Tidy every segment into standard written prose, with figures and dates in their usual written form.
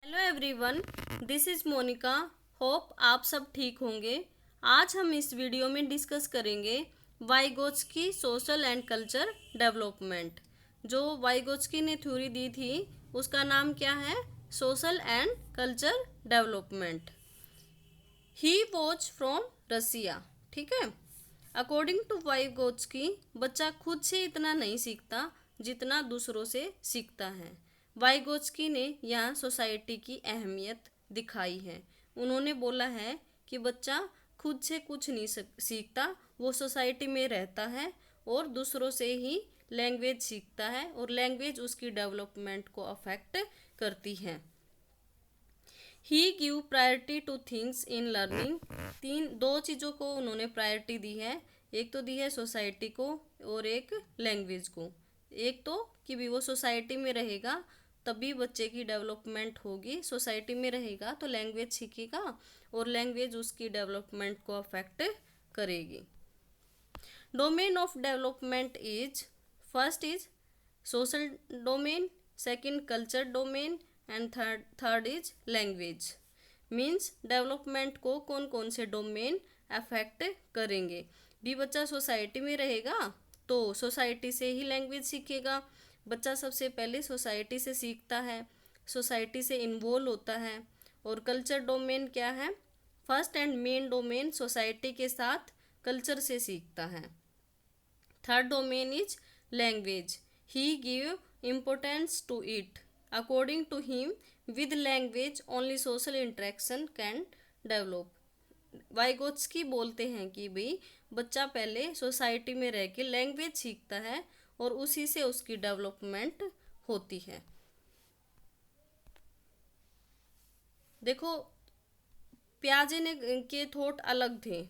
Hello everyone, this is Monika. Hope आप सब ठीक होंगे। आज हम इस वीडियो में डिस्कस करेंगे Vygotsky social and culture development. जो वाइगोत्स्की ने थ्योरी दी थी उसका नाम क्या है? Social and culture development. He was from Russia. ठीक है। अकॉर्डिंग टू वाइगोत्स्की, बच्चा खुद से इतना नहीं सीखता जितना दूसरों से सीखता है। वाइगोत्स्की ने यहाँ सोसाइटी की अहमियत दिखाई है। उन्होंने बोला है कि बच्चा खुद से कुछ नहीं सीखता, वो सोसाइटी में रहता है और दूसरों से ही लैंग्वेज सीखता है और लैंग्वेज उसकी डेवलपमेंट को अफेक्ट करती है। He give priority to things in learning. दो चीज़ों को उन्होंने प्रायोरिटी दी है। एक तो दी है सोसाइटी को और एक लैंग्वेज को। एक तो कि भी वो सोसाइटी में रहेगा तभी बच्चे की डेवलपमेंट होगी, सोसाइटी में रहेगा तो लैंग्वेज सीखेगा और लैंग्वेज उसकी डेवलपमेंट को अफेक्ट करेगी। Domain of development is first is social domain, second culture domain and third is language. Means development को कौन कौन से डोमेन अफेक्ट करेंगे। भी बच्चा सोसाइटी में रहेगा तो सोसाइटी से ही लैंग्वेज सीखेगा। बच्चा सबसे पहले सोसाइटी से सीखता है, सोसाइटी से इन्वॉल्व होता है। और कल्चर डोमेन क्या है? First and main domain society के साथ कल्चर से सीखता है। Third domain is language. He give importance to it. According to him, with language only social interaction can develop. Vygotsky बोलते हैं कि भाई बच्चा पहले सोसाइटी में रह के लैंग्वेज सीखता है और उसी से उसकी डेवलपमेंट होती है। देखो, प्याजे ने के थॉट अलग थे।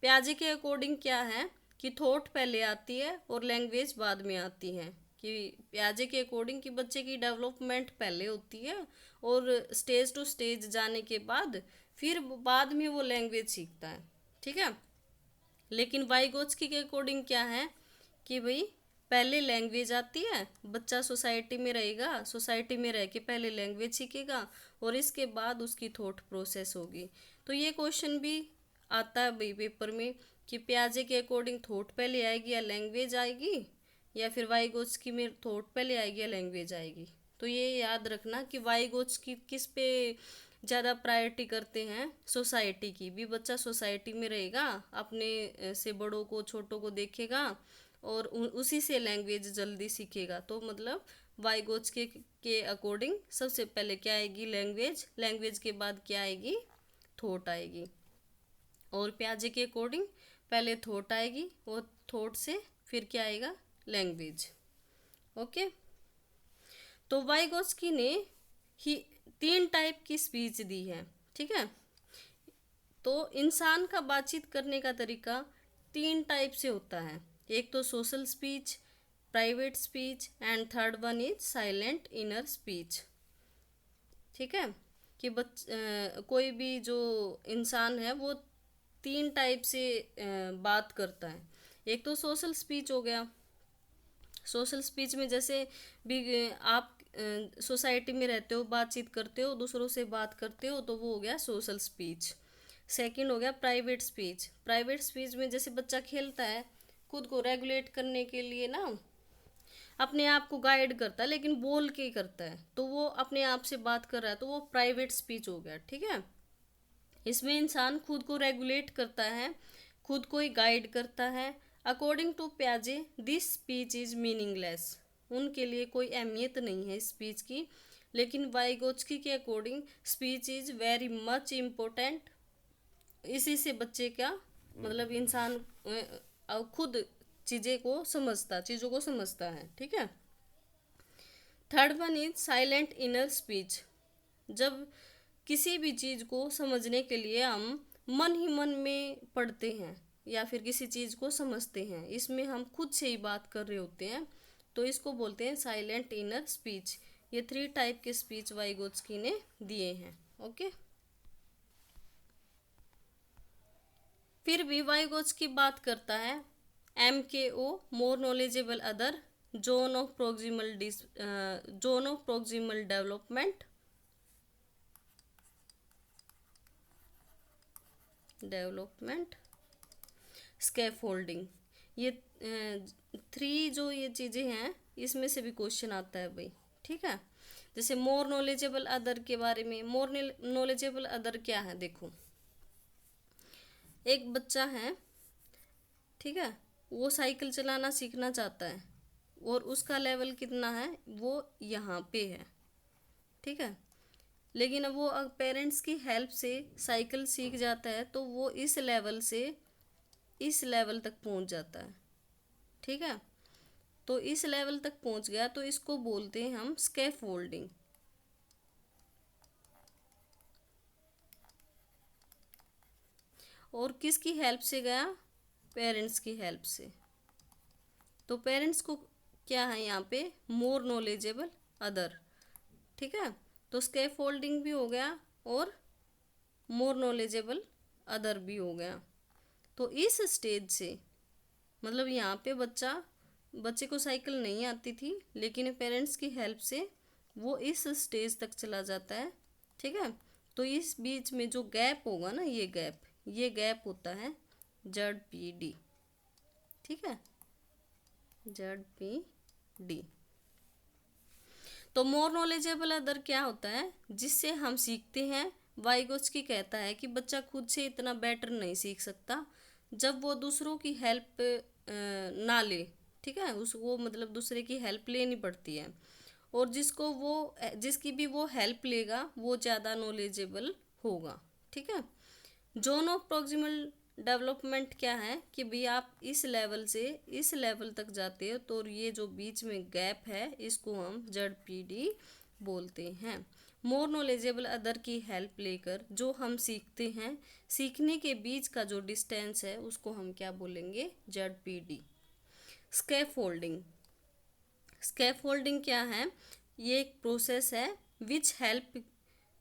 प्याजे के अकॉर्डिंग क्या है कि थॉट पहले आती है और लैंग्वेज बाद में आती है। कि प्याजे के अकॉर्डिंग कि बच्चे की डेवलपमेंट पहले होती है और स्टेज टू स्टेज जाने के बाद फिर बाद में वो लैंग्वेज सीखता है। ठीक है। लेकिन वाइगोत्स्की के अकॉर्डिंग क्या है कि भाई पहले लैंग्वेज आती है, बच्चा सोसाइटी में रहेगा, सोसाइटी में रह के पहले लैंग्वेज सीखेगा और इसके बाद उसकी थॉट प्रोसेस होगी। तो ये क्वेश्चन भी आता है भाई पेपर में कि प्याजे के अकॉर्डिंग थॉट पहले आएगी या लैंग्वेज आएगी, या फिर वाइगोत्स्की में थॉट पहले आएगी या लैंग्वेज आएगी। तो ये याद रखना कि वाइगोत्स्की किस पे ज़्यादा प्रायोरिटी करते हैं? सोसाइटी की। भी बच्चा सोसाइटी में रहेगा, अपने से बड़ों को छोटों को देखेगा और उसी से लैंग्वेज जल्दी सीखेगा। तो मतलब वाइगोत्स्की के अकॉर्डिंग सबसे पहले क्या आएगी? लैंग्वेज। लैंग्वेज के बाद क्या आएगी? थॉट आएगी। और प्याजे के अकॉर्डिंग पहले थॉट आएगी और थॉट से फिर क्या आएगा? लैंग्वेज। ओके। तो वाइगोत्स्की ने ही 3 टाइप की स्पीच दी है। ठीक है। तो इंसान का बातचीत करने का तरीका 3 टाइप से होता है। एक तो social speech, private speech and third one is silent inner speech. ठीक है। कि कोई भी जो इंसान है वो 3 टाइप से बात करता है। एक तो सोशल स्पीच हो गया। सोशल स्पीच में जैसे भी आप सोसाइटी में रहते हो, बातचीत करते हो, दूसरों से बात करते हो, तो वो हो गया सोशल स्पीच। सेकंड हो गया प्राइवेट स्पीच। प्राइवेट स्पीच में जैसे बच्चा खेलता है, खुद को रेगुलेट करने के लिए ना अपने आप को गाइड करता है, लेकिन बोल के करता है, तो वो अपने आप से बात कर रहा है, तो वो प्राइवेट स्पीच हो गया। ठीक है। इसमें इंसान खुद को रेगुलेट करता है, खुद को ही गाइड करता है। अकॉर्डिंग टू प्याजे, दिस स्पीच इज मीनिंगलेस। उनके लिए कोई अहमियत नहीं है स्पीच की। लेकिन वाइगोत्स्की के according speech is very much important. इसी से बच्चे का मतलब इंसान खुद चीज़ों को समझता है। ठीक है। Third one is silent inner speech. जब किसी भी चीज़ को समझने के लिए हम मन ही मन में पढ़ते हैं या फिर किसी चीज़ को समझते हैं, इसमें हम खुद से ही बात कर रहे होते हैं, तो इसको बोलते हैं साइलेंट इनर स्पीच। ये 3 टाइप के स्पीच वाइगोत्स्की ने दिए हैं। ओके। फिर भी वाइगोत्स्की बात करता है MKO, more knowledgeable other, zone of proximal development. Development, scaffolding, ये थ्री जो ये चीज़ें हैं इसमें से भी क्वेश्चन आता है भाई, ठीक है। जैसे मोर नॉलेजेबल अदर के बारे में, मोर नॉलेजेबल अदर क्या है, देखो एक बच्चा है, ठीक है, वो साइकिल चलाना सीखना चाहता है और उसका लेवल कितना है, वो यहाँ पे है, ठीक है। लेकिन अब वो पेरेंट्स की हेल्प से साइकिल सीख जाता है तो वो इस लेवल से इस लेवल तक पहुंच जाता है, ठीक है। तो इस लेवल तक पहुंच गया तो इसको बोलते हैं हम स्कैफोल्डिंग। और किसकी हेल्प से गया, पेरेंट्स की हेल्प से। तो पेरेंट्स को क्या है यहाँ पे, मोर नॉलेजेबल अदर, ठीक है। तो स्कैफोल्डिंग भी हो गया और मोर नॉलेजेबल अदर भी हो गया। तो इस स्टेज से मतलब यहाँ पे बच्चे को साइकिल नहीं आती थी लेकिन पेरेंट्स की हेल्प से वो इस स्टेज तक चला जाता है, ठीक है। तो इस बीच में जो गैप होगा ना, ये गैप होता है ZPD, ठीक है, ZPD। तो मोर नॉलेजेबल अदर क्या होता है, जिससे हम सीखते हैं। वाइगोत्स्की कहता है कि बच्चा खुद से इतना बेटर नहीं सीख सकता जब वो दूसरों की हेल्प ना ले, ठीक है, उसको मतलब दूसरे की हेल्प लेनी पड़ती है। और जिसकी भी वो हेल्प लेगा वो ज़्यादा नॉलेजेबल होगा, ठीक है। जोन ऑफ प्रॉक्सिमल डेवलपमेंट क्या है कि भाई आप इस लेवल से इस लेवल तक जाते हो तो ये जो बीच में गैप है इसको हम ZPD बोलते हैं। मोर नॉलेजेबल अदर की हेल्प लेकर जो हम सीखते हैं, सीखने के बीच का जो डिस्टेंस है उसको हम क्या बोलेंगे, ZPD। स्कैफोल्डिंग, स्कैफोल्डिंग क्या है, ये एक प्रोसेस है which help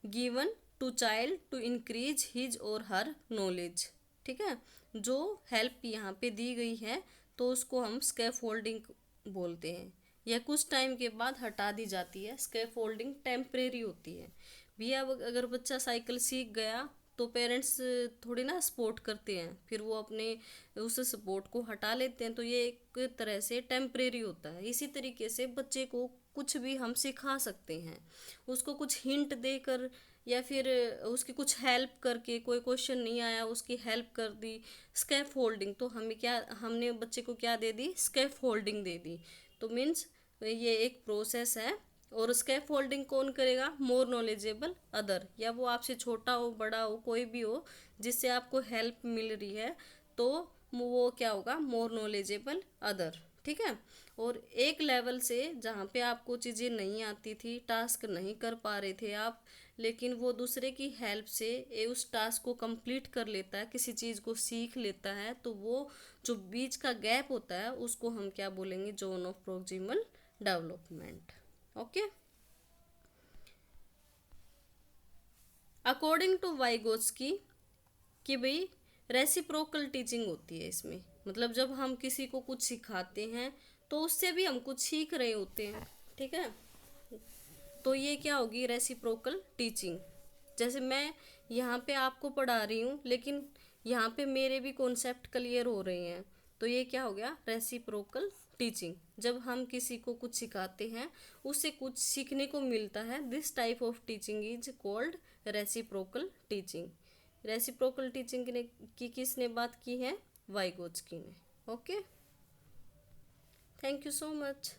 given to child to increase his और हर नॉलेज, ठीक है। जो हेल्प यहाँ पे दी गई है तो उसको हम स्कैफोल्डिंग बोलते हैं। यह कुछ टाइम के बाद हटा दी जाती है, स्कैफोल्डिंग टेम्परेरी होती है। भैया अगर बच्चा साइकिल सीख गया तो पेरेंट्स थोड़ी ना सपोर्ट करते हैं, फिर वो अपने उस सपोर्ट को हटा लेते हैं, तो ये एक तरह से टेम्परेरी होता है। इसी तरीके से बच्चे को कुछ भी हम सिखा सकते हैं, उसको कुछ हिंट देकर या फिर उसकी कुछ हेल्प करके, कोई क्वेश्चन नहीं आया उसकी हेल्प कर दी, स्कैफ होल्डिंग। तो हमने बच्चे को क्या दे दी, स्कैफ होल्डिंग दे दी। तो मीन्स ये एक प्रोसेस है। और स्कैफ होल्डिंग कौन करेगा, मोर नॉलेजेबल अदर, या वो आपसे छोटा हो बड़ा हो कोई भी हो जिससे आपको हेल्प मिल रही है तो वो क्या होगा, मोर नॉलेजेबल अदर, ठीक है। और एक लेवल से जहाँ पे आपको चीज़ें नहीं आती थी, टास्क नहीं कर पा रहे थे आप, लेकिन वो दूसरे की हेल्प से उस टास्क को कंप्लीट कर लेता है, किसी चीज़ को सीख लेता है, तो वो जो बीच का गैप होता है उसको हम क्या बोलेंगे, zone of proximal development. Okay. According to Vygotsky कि भाई रेसिप्रोकल टीचिंग होती है इसमें, मतलब जब हम किसी को कुछ सिखाते हैं तो उससे भी हम कुछ सीख रहे होते हैं, ठीक है। तो ये क्या होगी, रेसिप्रोकल टीचिंग। जैसे मैं यहाँ पे आपको पढ़ा रही हूँ लेकिन यहाँ पे मेरे भी कॉन्सेप्ट क्लियर हो रहे हैं, तो ये क्या हो गया, रेसिप्रोकल टीचिंग। जब हम किसी को कुछ सिखाते हैं उससे कुछ सीखने को मिलता है, this type of teaching is called reciprocal teaching. Reciprocal teaching ने की किसने बात की है, वाइगोत्स्की ने। Okay, thank you so much.